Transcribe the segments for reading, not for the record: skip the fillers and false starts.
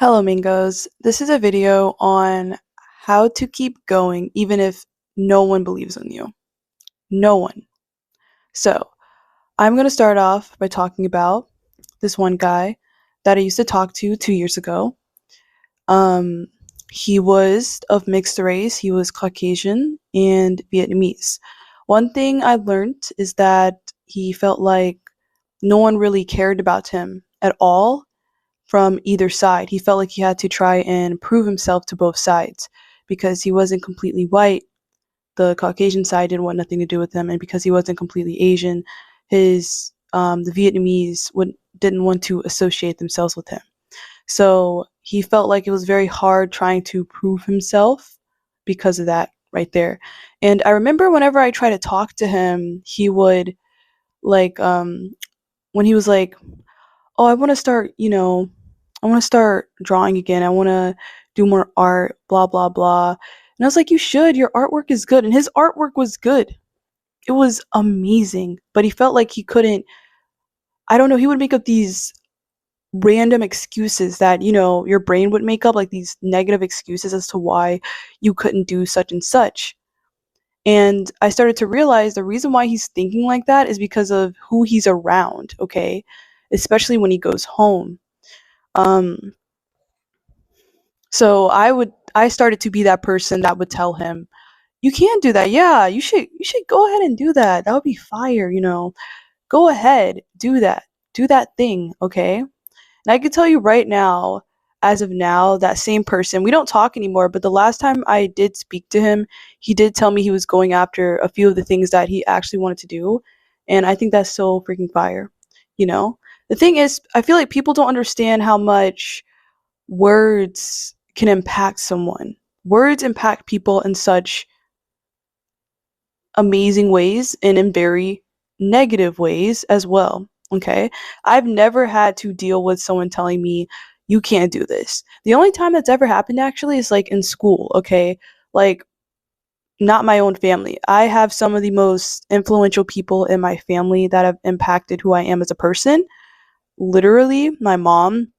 Hello, Mingos. This is a video on how to keep going even if no one believes in you. No one. So, I'm going to start off by talking about this one guy that I used to talk to 2 years ago. Um, he was of mixed race, he was Caucasian and Vietnamese. One thing I learned is that he felt like no one really cared about him at all from either side. He felt like he had to try and prove himself to both sides because he wasn't completely white. The Caucasian side didn't want nothing to do with him, and because he wasn't completely Asian, his the Vietnamese didn't want to associate themselves with him. So he felt like it was very hard trying to prove himself because of that right there. And I remember whenever I tried to talk to him, he would like when he was like, "Oh, I want to start, I want to start drawing again. I want to do more art, blah, blah, blah." And I was like, "You should. Your artwork is good." And his artwork was good. It was amazing. But he felt like he couldn't, I don't know, he would make up these random excuses that, your brain would make up, like these negative excuses as to why you couldn't do such and such. And I started to realize the reason why he's thinking like that is because of who he's around, okay? Especially when he goes home. Um, So I started to be that person that would tell him, "You can do that. Yeah, you should go ahead and do that. That would be fire. Go ahead, do that. Do that thing, okay?" And I can tell you right now, as of now, that same person, we don't talk anymore, but the last time I did speak to him, he did tell me he was going after a few of the things that he actually wanted to do, and I think that's so freaking fire, you know? The thing is, I feel like people don't understand how much words can impact someone. Words impact people in such amazing ways and in very negative ways as well. Okay. I've never had to deal with someone telling me, "You can't do this." The only time that's ever happened actually is like in school. Okay. Like, not my own family. I have some of the most influential people in my family that have impacted who I am as a person. Literally, my mom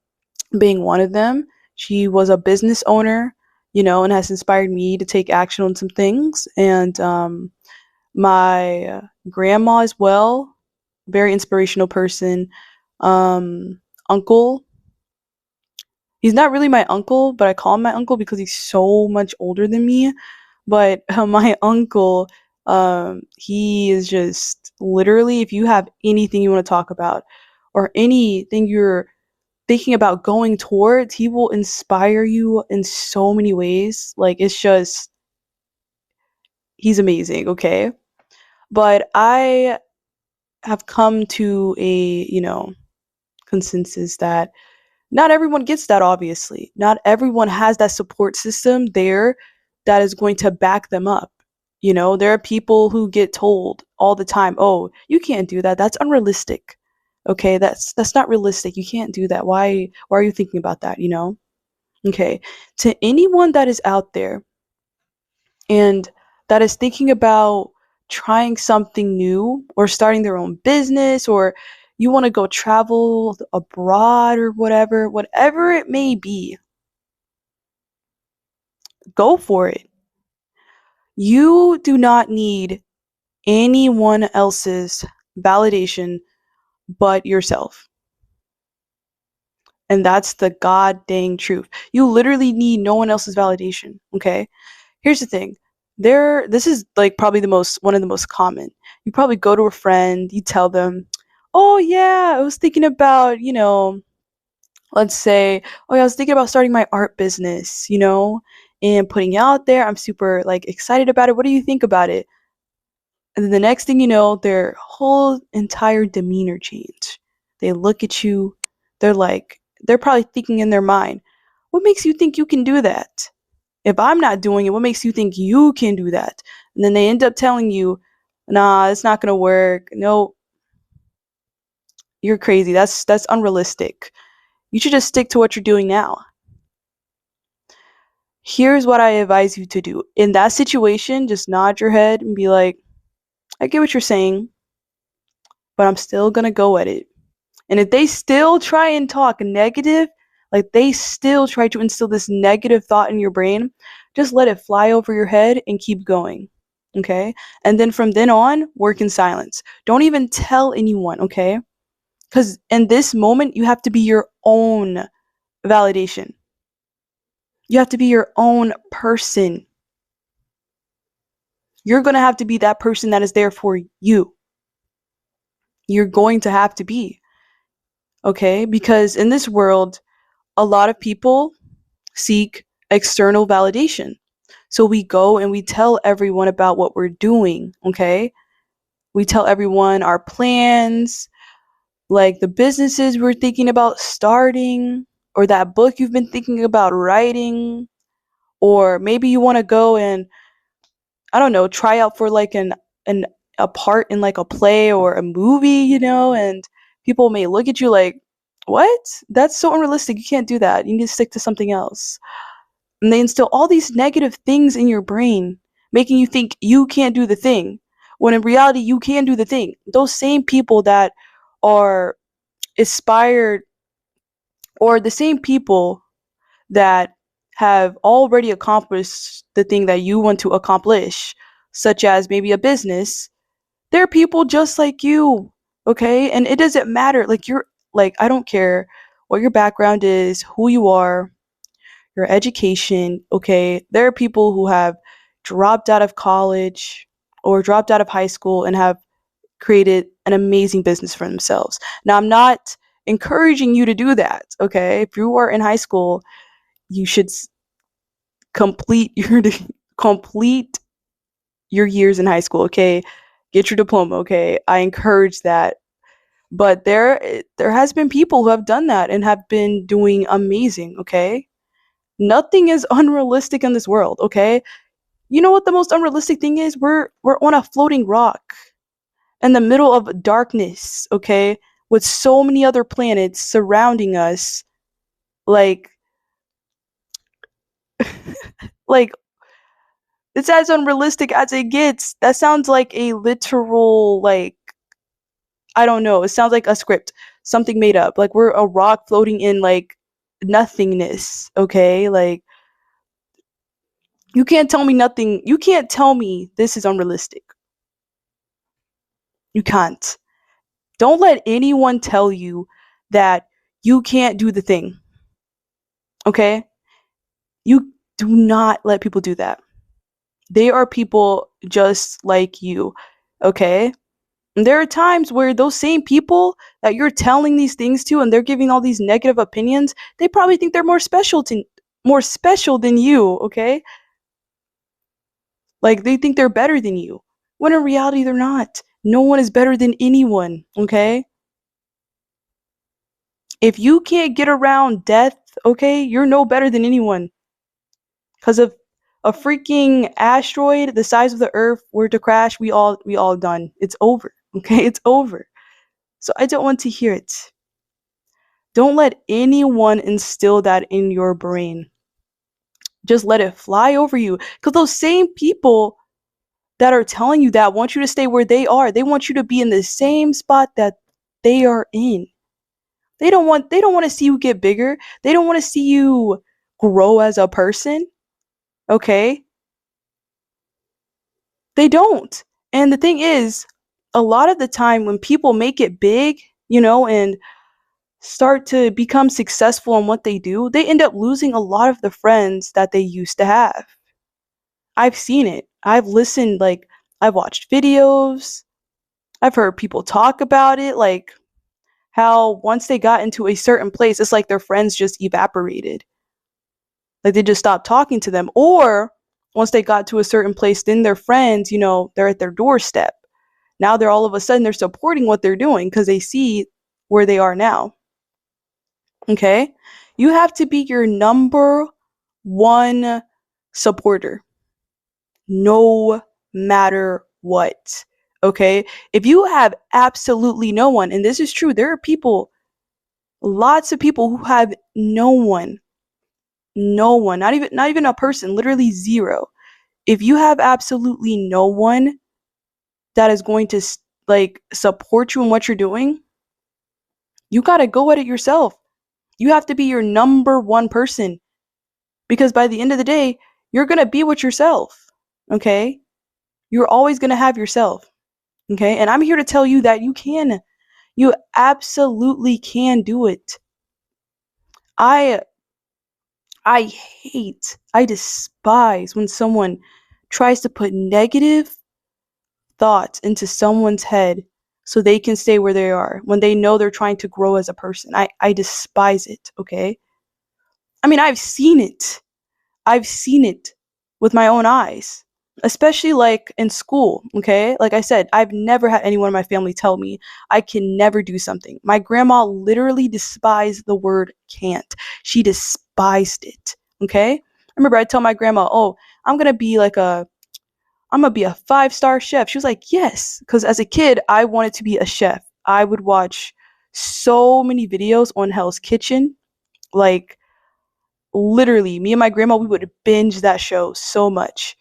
being one of them. She was a business owner, and has inspired me to take action on some things. And my grandma as well, very inspirational person. Uncle, he's not really my uncle, but I call him my uncle because he's so much older than me. But my uncle, he is just literally, if you have anything you want to talk about or anything you're thinking about going towards, he will inspire you in so many ways. Like, it's just, he's amazing, okay? But I have come to a, consensus that not everyone gets that, obviously. Not everyone has that support system there that is going to back them up. There are people who get told all the time, "Oh, you can't do that. That's unrealistic." Okay, that's not realistic. You can't do that. Why are you thinking about that? Okay. To anyone that is out there and that is thinking about trying something new or starting their own business, or you want to go travel abroad or whatever it may be, go for it. You do not need anyone else's validation but yourself. And that's the god dang truth. You literally need no one else's validation, okay? Here's the thing. This is like probably one of the most common. You probably go to a friend, you tell them, "Oh yeah, I was thinking about, let's say, oh yeah, I was thinking about starting my art business, and putting it out there. I'm super like excited about it. What do you think about it?" And then the next thing you know, their whole entire demeanor change. They look at you, they're probably thinking in their mind, "What makes you think you can do that? If I'm not doing it, what makes you think you can do that?" And then they end up telling you, "Nah, it's not gonna work. No, you're crazy. That's unrealistic. You should just stick to what you're doing now." Here's what I advise you to do. In that situation, just nod your head and be like, "I get what you're saying, but I'm still gonna go at it." And if they still try and talk negative, like they still try to instill this negative thought in your brain, just let it fly over your head and keep going. Okay? And then from then on, work in silence. Don't even tell anyone, okay? Because in this moment, you have to be your own validation. You have to be your own person. You're going to have to be that person that is there for you. You're going to have to be, okay? Because in this world, a lot of people seek external validation. So we go and we tell everyone about what we're doing, okay? We tell everyone our plans, like the businesses we're thinking about starting, or that book you've been thinking about writing, or maybe you want to go and I don't know, try out for like an a part in like a play or a movie, and people may look at you like, "What? That's so unrealistic. You can't do that. You need to stick to something else." And they instill all these negative things in your brain, making you think you can't do the thing, when in reality you can do the thing. Those same people that are aspired, or the same people that have already accomplished the thing that you want to accomplish, such as maybe a business, they're people just like you, okay? And it doesn't matter. I don't care what your background is, who you are, your education, okay? There are people who have dropped out of college or dropped out of high school and have created an amazing business for themselves. Now, I'm not encouraging you to do that, okay? If you are in high school, you should complete your complete your years in high school, okay? Get your diploma, okay? I encourage that. But there has been people who have done that and have been doing amazing, okay? Nothing is unrealistic in this world, okay? You know what the most unrealistic thing is? We're on a floating rock in the middle of darkness, okay? With so many other planets surrounding us. Like like it's as unrealistic as it gets. That sounds like a literal, like, I don't know. It sounds like a script, something made up. Like we're a rock floating in like nothingness, okay? Like you can't tell me nothing. You can't tell me this is unrealistic. You can't. Don't let anyone tell you that you can't do the thing, okay? You do not let people do that. They are people just like you, okay? And there are times where those same people that you're telling these things to and they're giving all these negative opinions, they probably think they're more special than you, okay? Like they think they're better than you. When in reality they're not. No one is better than anyone, okay? If you can't get around death, okay, you're no better than anyone. Cuz if a freaking asteroid the size of the earth were to crash, we all done. It's over. Okay? It's over. So I don't want to hear it. Don't let anyone instill that in your brain. Just let it fly over you. Because those same people that are telling you that want you to stay where they are. They want you to be in the same spot that they are in. They don't want to see you get bigger. They don't want to see you grow as a person. Okay? They don't. And the thing is, a lot of the time when people make it big, and start to become successful in what they do, they end up losing a lot of the friends that they used to have. I've seen it. I've listened, like, I've watched videos, I've heard people talk about it, like how once they got into a certain place, it's like their friends just evaporated. Like they just stopped talking to them. Or once they got to a certain place, then their friends, they're at their doorstep. Now they're all of a sudden they're supporting what they're doing because they see where they are now. Okay? You have to be your number one supporter, no matter what. Okay? If you have absolutely no one, and this is true, there are people, lots of people who have no one, not even a person, literally zero. If you have absolutely no one that is going to like support you in what you're doing, you got to go at it yourself. You have to be your number one person because by the end of the day, you're going to be with yourself. Okay? You're always going to have yourself. Okay? And I'm here to tell you that you can. You absolutely can do it. I I despise when someone tries to put negative thoughts into someone's head so they can stay where they are when they know they're trying to grow as a person. I despise it, okay? I mean, I've seen it. I've seen it with my own eyes, especially like in school, okay? Like I said, I've never had anyone in my family tell me I can never do something. My grandma literally despised the word can't. She despised it, okay? I remember I tell my grandma, "Oh, I'm going to be like a I'm gonna be a 5-star chef." She was like, yes, because as a kid, I wanted to be a chef. I would watch so many videos on Hell's Kitchen. Like, literally, me and my grandma, we would binge that show so much,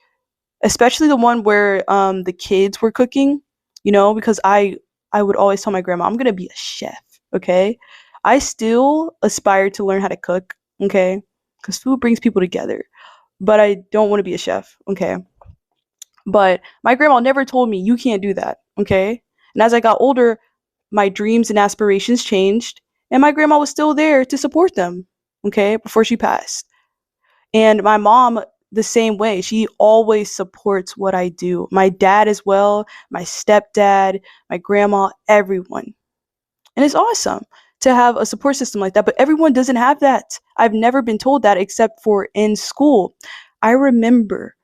especially the one where the kids were cooking, because I would always tell my grandma, I'm gonna be a chef, okay? I still aspire to learn how to cook, okay? Because food brings people together, but I don't want to be a chef, okay? But my grandma never told me you can't do that, okay? And as I got older, my dreams and aspirations changed, and my grandma was still there to support them, okay, before she passed. And my mom, the same way, she always supports what I do. My dad as well, my stepdad, my grandma, everyone. And it's awesome to have a support system like that, but everyone doesn't have that. I've never been told that except for in school. I remember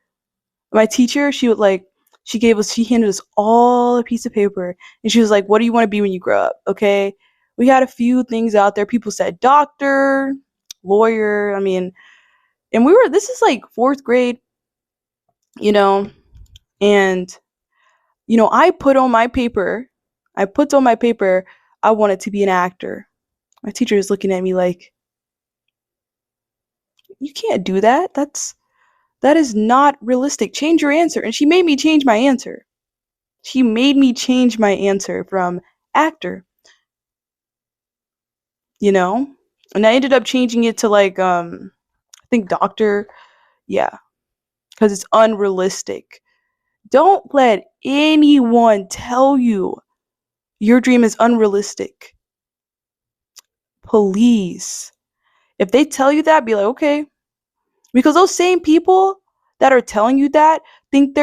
my teacher, she handed us all a piece of paper and she was like, what do you want to be when you grow up? Okay. We had a few things out there. People said doctor, lawyer. I mean, and this is like fourth grade, you know, and, I put on my paper, I wanted to be an actor. My teacher is looking at me like, you can't do that. That is not realistic. Change your answer. And she made me change my answer. She made me change my answer from actor, you know? And I ended up changing it to like I think doctor. Yeah, cuz it's unrealistic. Don't let anyone tell you your dream is unrealistic. Please. If they tell you that, be like, "Okay." Because those same people that are telling you that think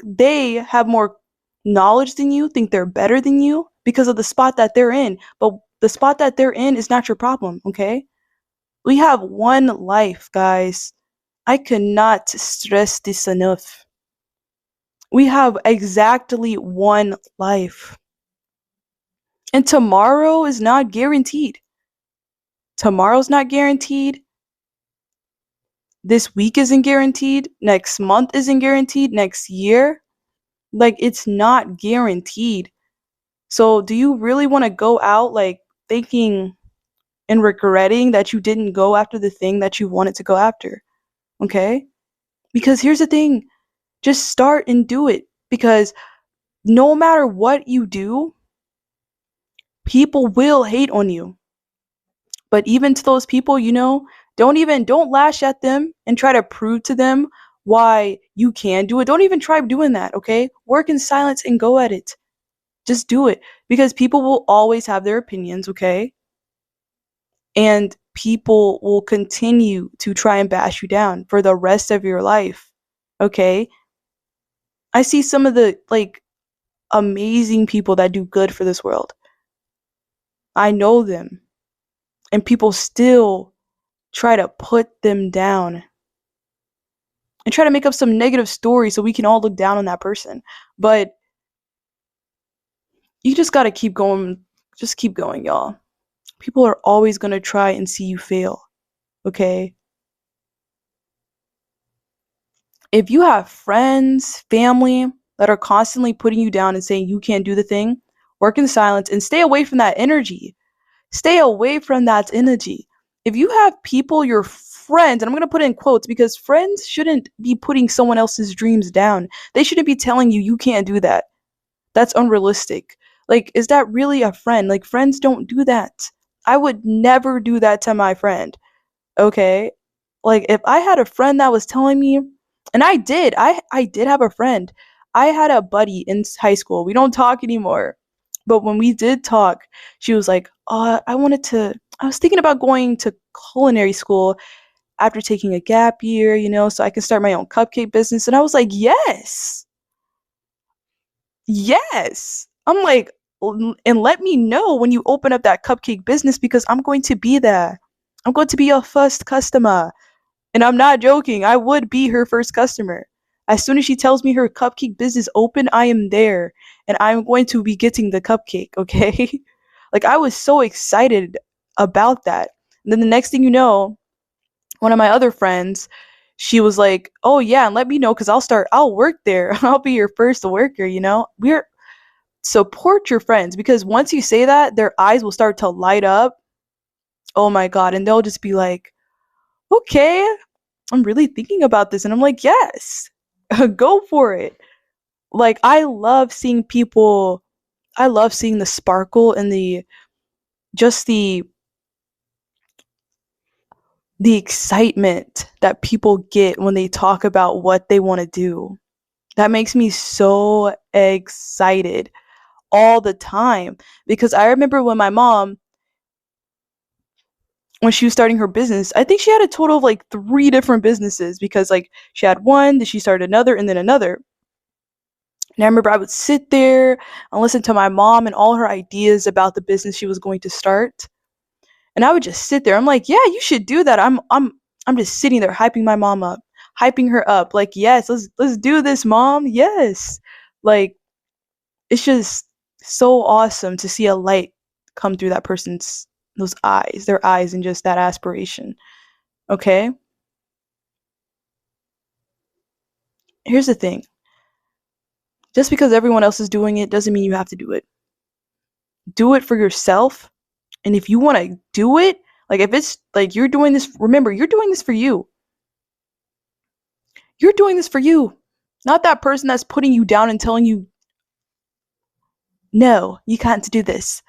they have more knowledge than you, think they're better than you because of the spot that they're in. But the spot that they're in is not your problem, okay? We have one life, guys. I cannot stress this enough. We have exactly one life. And tomorrow is not guaranteed. Tomorrow's not guaranteed. This week isn't guaranteed. Next month isn't guaranteed. Next year. Like, it's not guaranteed. So, do you really want to go out like thinking and regretting that you didn't go after the thing that you wanted to go after? Okay? Because here's the thing, just start and do it. Because no matter what you do, people will hate on you. But even to those people, don't lash at them and try to prove to them why you can do it. Don't even try doing that, okay? Work in silence and go at it. Just do it because people will always have their opinions, okay? And people will continue to try and bash you down for the rest of your life, okay? I see some of the like amazing people that do good for this world. I know them, and people still try to put them down and try to make up some negative story so we can all look down on that person. But you just got to keep going. Just keep going, y'all. People are always going to try and see you fail, okay? If you have friends, family that are constantly putting you down and saying you can't do the thing, work in silence and stay away from that energy. Stay away from that energy. If you have people, your friends, and I'm going to put in quotes because friends shouldn't be putting someone else's dreams down. They shouldn't be telling you can't do that. That's unrealistic. Like, is that really a friend? Like, friends don't do that. I would never do that to my friend. Okay? Like if I had a friend that was telling me, and I did have a friend. I had a buddy in high school. We don't talk anymore. But when we did talk, she was like, I was thinking about going to culinary school after taking a gap year, so I can start my own cupcake business. And I was like, yes, yes. I'm like, and let me know when you open up that cupcake business because I'm going to be there. I'm going to be your first customer. And I'm not joking. I would be her first customer. As soon as she tells me her cupcake business open, I am there and I'm going to be getting the cupcake, okay? Like I was so excited about that. And then the next thing you know, one of my other friends, she was like, "Oh yeah, and let me know cuz I'll work there. I'll be your first worker, you know?" We're support your friends because once you say that, their eyes will start to light up. Oh my god, and they'll just be like, "Okay, I'm really thinking about this." And I'm like, yes, go for it. Like, I love seeing the sparkle and just the excitement that people get when they talk about what they want to do. That makes me so excited all the time because I remember when she was starting her business, I think she had a total of like three different businesses because like she had one, then she started another, and then another. And I remember I would sit there and listen to my mom and all her ideas about the business she was going to start. And I would just sit there. I'm like, yeah, you should do that. I'm just sitting there hyping my mom up, hyping her up. Like, yes, let's do this, mom. Yes. Like it's just so awesome to see a light come through that person's those eyes, their eyes and just that aspiration. Okay? Here's the thing. Just because everyone else is doing it doesn't mean you have to do it. Do it for yourself. And if you want to do it, like if it's like you're doing this, remember, you're doing this for you. You're doing this for you. Not that person that's putting you down and telling you, no, you can't do this.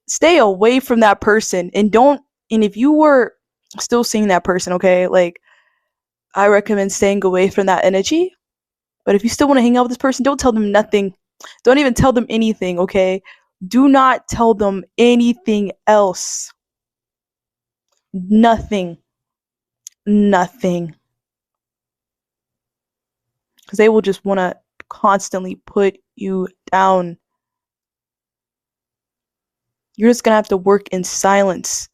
Stay away from that person and don't, and if you were still seeing that person, okay, like I recommend staying away from that energy. But if you still want to hang out with this person, don't tell them nothing. Don't even tell them anything, okay? Do not tell them anything else. Nothing. Nothing. Because they will just want to constantly put you down. You're just going to have to work in silence.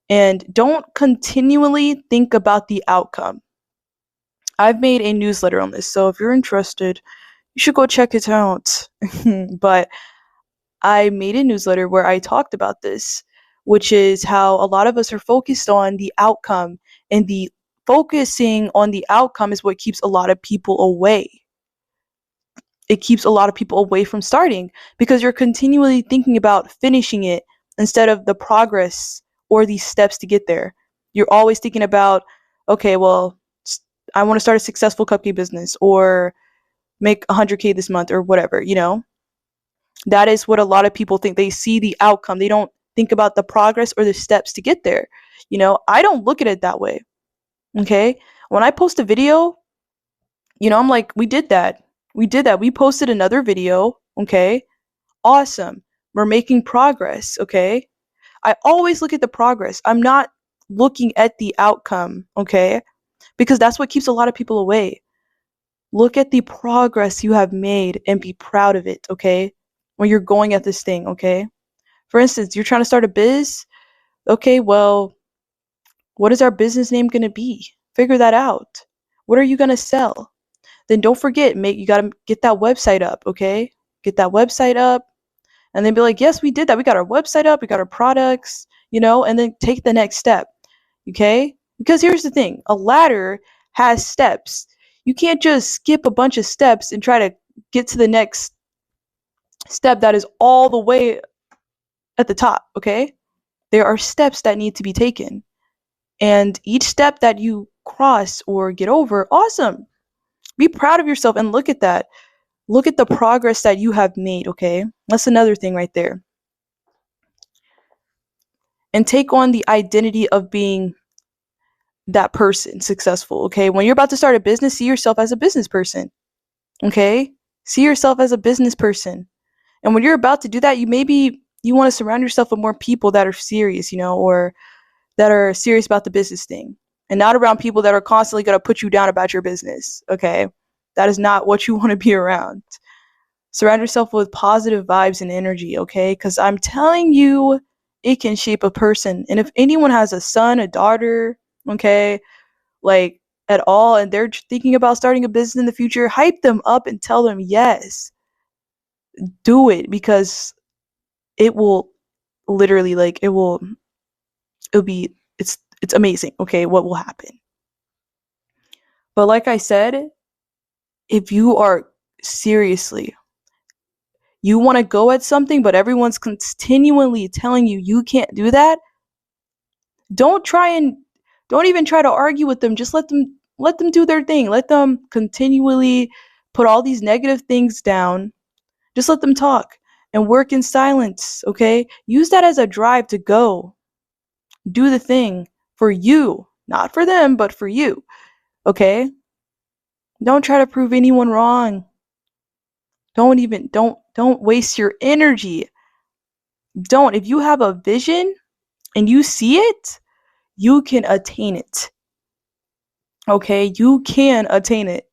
And don't continually think about the outcome. I've made a newsletter on this, so if you're interested, you should go check it out. But I made a newsletter where I talked about this, which is how a lot of us are focused on the outcome, and the focusing on the outcome is what keeps a lot of people away. It keeps a lot of people away from starting because you're continually thinking about finishing it instead of the progress or the steps to get there. You're always thinking about, okay, well, I want to start a successful cupcake business or make 100K this month or whatever, That is what a lot of people think. They see the outcome. They don't think about the progress or the steps to get there. I don't look at it that way. Okay? When I post a video, I'm like, we did that. We did that. We posted another video. Okay? Awesome. We're making progress. Okay? I always look at the progress. I'm not looking at the outcome. Okay? Because that's what keeps a lot of people away. Look at the progress you have made and be proud of it. Okay? When you're going at this thing. Okay? For instance, you're trying to start a biz. Okay, well, what is our business name going to be? Figure that out. What are you going to sell? Then don't forget, you got to get that website up, okay? Get that website up and then be like, yes, we did that. We got our website up, we got our products, and then take the next step, okay? Because here's the thing, a ladder has steps. You can't just skip a bunch of steps and try to get to the next step that is all the way at the top, okay? There are steps that need to be taken. And each step that you cross or get over, awesome. Be proud of yourself and look at that. Look at the progress that you have made, okay? That's another thing right there. and take on the identity of being that person successful. Okay, when you're about to start a business, see yourself as a business person. Okay, see yourself as a business person. And when you're about to do that, you want to surround yourself with more people that are serious, or that are serious about the business thing, and not around people that are constantly going to put you down about your business. Okay, that is not what you want to be around. Surround yourself with positive vibes and energy. Okay, because I'm telling you, it can shape a person. And if anyone has a son, a daughter, okay, like at all, and they're thinking about starting a business in the future, hype them up and tell them, yes, do it, because it will literally, like, it'll be, it's amazing. Okay, what will happen? But like I said, if you are seriously, you want to go at something, but everyone's continually telling you you can't do that, don't try and don't even try to argue with them. Just let them do their thing. Let them continually put all these negative things down. Just let them talk and work in silence. Okay, use that as a drive to go do the thing for you, not for them, but for you. Okay, don't try to prove anyone wrong. Don't waste your energy. Don't. If you have a vision and you see it, you can attain it. Okay, you can attain it.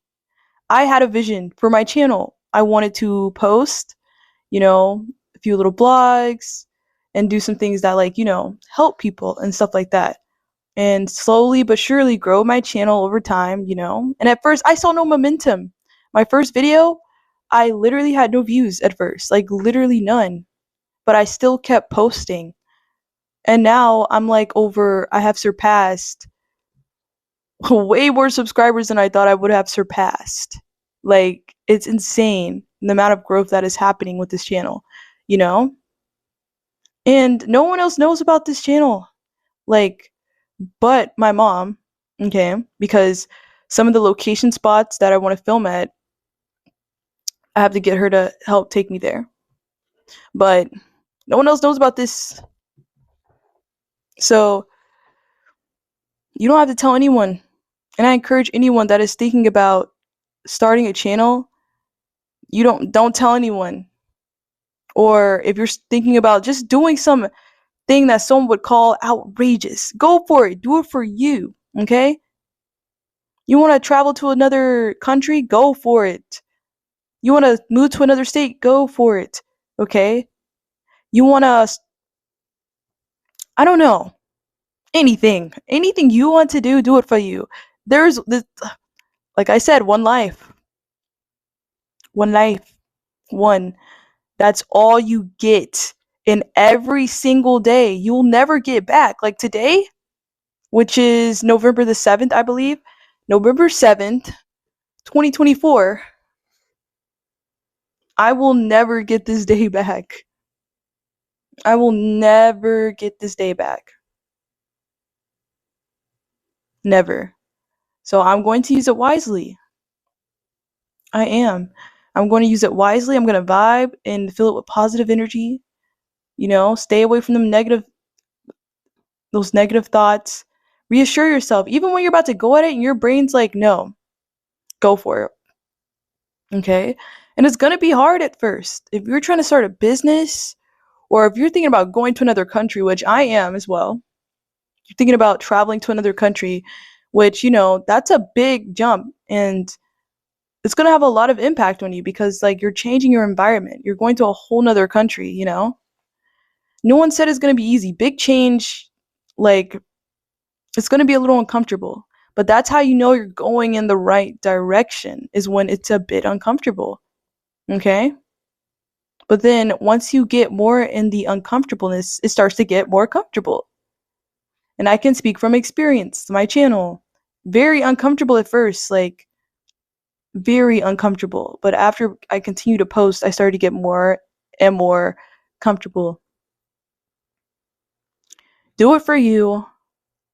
I had a vision for my channel. I wanted to post, a few little blogs and do some things that, like, help people and stuff like that. And slowly but surely grow my channel over time. And at first, I saw no momentum. My first video, I literally had no views at first, like literally none. But I still kept posting. And now I have surpassed way more subscribers than I thought I would have surpassed. Like, it's insane the amount of growth that is happening with this channel, you know? And no one else knows about this channel, like, but my mom, okay? Because some of the location spots that I want to film at, I have to get her to help take me there. But no one else knows about this. So you don't have to tell anyone. And I encourage anyone that is thinking about starting a channel, don't tell anyone. Or if you're thinking about just doing some thing that someone would call outrageous, go for it. Do it for you, okay? You want to travel to another country? Go for it. You want to move to another state? Go for it, okay? You want to, I don't know, anything you want to do it for you. There's this, like I said, one life, one. That's all you get. In every single day, you'll never get back. Like today, which is November the 7th, I believe. November 7th, 2024. I will never get this day back. I will never get this day back. Never. So I'm going to use it wisely. I am. I'm going to use it wisely. I'm going to vibe and fill it with positive energy. Stay away from those negative thoughts. Reassure yourself, even when you're about to go at it and your brain's like, no, go for it. Okay? And it's going to be hard at first. If you're trying to start a business, or if you're thinking about going to another country, which I am as well, you're thinking about traveling to another country, which, that's a big jump. And it's going to have a lot of impact on you because, like, you're changing your environment. You're going to a whole nother country. No one said it's going to be easy. Big change, like, it's going to be a little uncomfortable. But that's how you know you're going in the right direction, is when it's a bit uncomfortable. Okay? But then once you get more in the uncomfortableness, it starts to get more comfortable. And I can speak from experience. My channel, very uncomfortable at first, like very uncomfortable. But after I continue to post, I started to get more and more comfortable. Do it for you,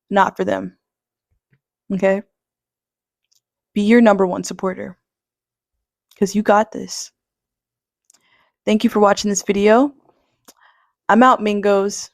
not for them. Okay? Be your number one supporter, because you got this. Thank you for watching this video. I'm out, Mingos.